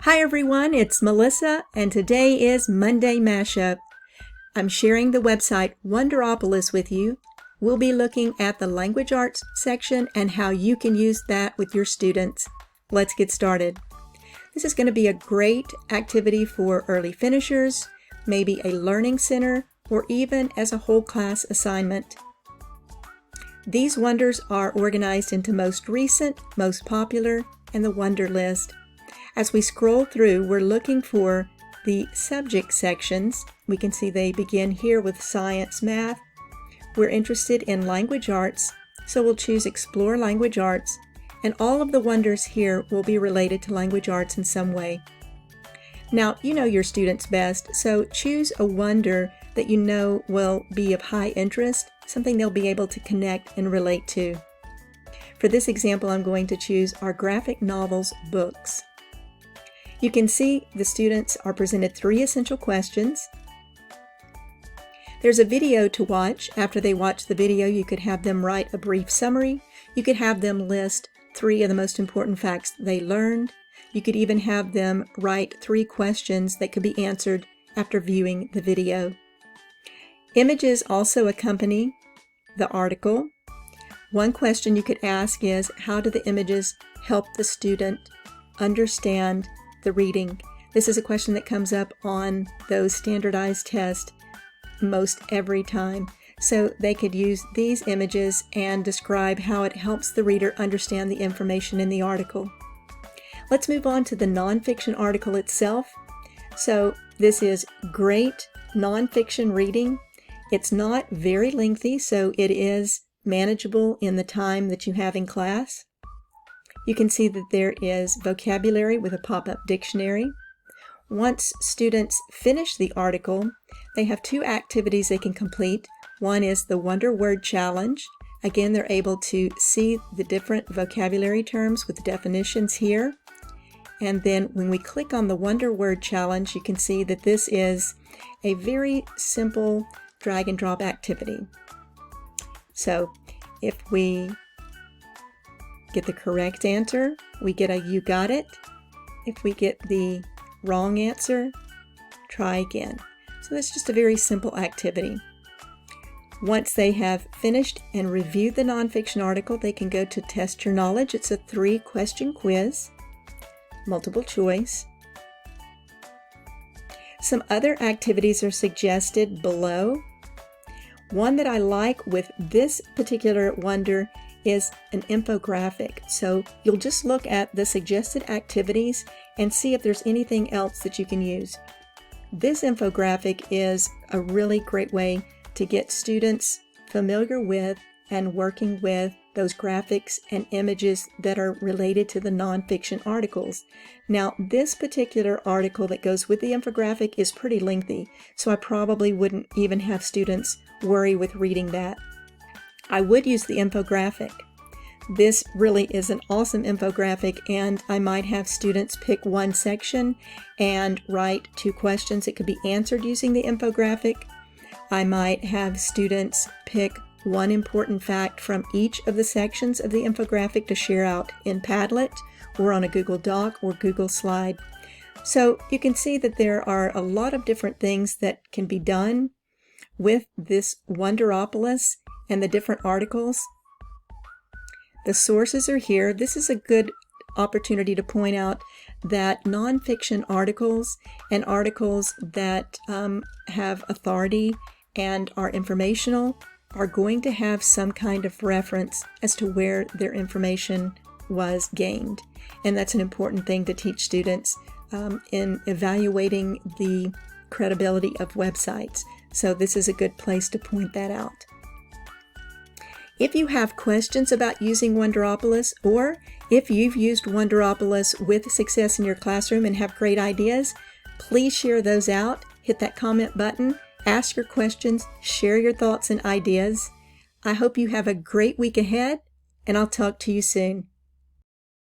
Hi everyone, it's Melissa, and today is Monday Mashup. I'm sharing the website Wonderopolis with you. We'll be looking at the language arts section and how you can use that with your students. Let's get started. This is going to be a great activity for early finishers, maybe a learning center, or even as a whole class assignment. These wonders are organized into most recent, most popular, and the wonder list. As we scroll through, we're looking for the subject sections. We can see they begin here with science, math. We're interested in language arts, so we'll choose Explore Language Arts, and all of the wonders here will be related to language arts in some way. Now, you know your students best, so choose a wonder that you know will be of high interest, something they'll be able to connect and relate to. For this example, I'm going to choose our graphic novels books. You can see the students are presented 3 essential questions. There's a video to watch. After they watch the video, you could have them write a brief summary. You could have them list 3 of the most important facts they learned. You could even have them write 3 questions that could be answered after viewing the video. Images also accompany the article. One question you could ask is, how do the images help the student understand the reading? This is a question that comes up on those standardized tests most every time. So they could use these images and describe how it helps the reader understand the information in the article. Let's move on to the nonfiction article itself. So this is great nonfiction reading. It's not very lengthy, so it is manageable in the time that you have in class. You can see that there is vocabulary with a pop-up dictionary. Once students finish the article, they have 2 activities they can complete. One is the Wonder Word Challenge. Again, they're able to see the different vocabulary terms with definitions here. And then when we click on the Wonder Word Challenge, you can see that this is a very simple drag and drop activity. So if we get the correct answer, we get a "you got it." If we get the wrong answer, try again. So that's just a very simple activity. Once they have finished and reviewed the nonfiction article, they can go to Test Your Knowledge. It's a 3-question quiz, multiple choice. Some other activities are suggested below. One that I like with this particular wonder is an infographic. So you'll just look at the suggested activities and see if there's anything else that you can use. This infographic is a really great way to get students familiar with and working with those graphics and images that are related to the nonfiction articles. Now, this particular article that goes with the infographic is pretty lengthy, so I probably wouldn't even have students worry with reading that. I would use the infographic. This really is an awesome infographic, and I might have students pick one section and write 2 questions that could be answered using the infographic. I might have students pick one important fact from each of the sections of the infographic to share out in Padlet or on a Google Doc or Google Slide. So you can see that there are a lot of different things that can be done with this Wonderopolis and the different articles. The sources are here. This is a good opportunity to point out that nonfiction articles and articles that have authority and are informational are going to have some kind of reference as to where their information was gained. And that's an important thing to teach students in evaluating the credibility of websites. So this is a good place to point that out. If you have questions about using Wonderopolis, or if you've used Wonderopolis with success in your classroom and have great ideas, please share those out. Hit that comment button, ask your questions, share your thoughts and ideas. I hope you have a great week ahead, and I'll talk to you soon.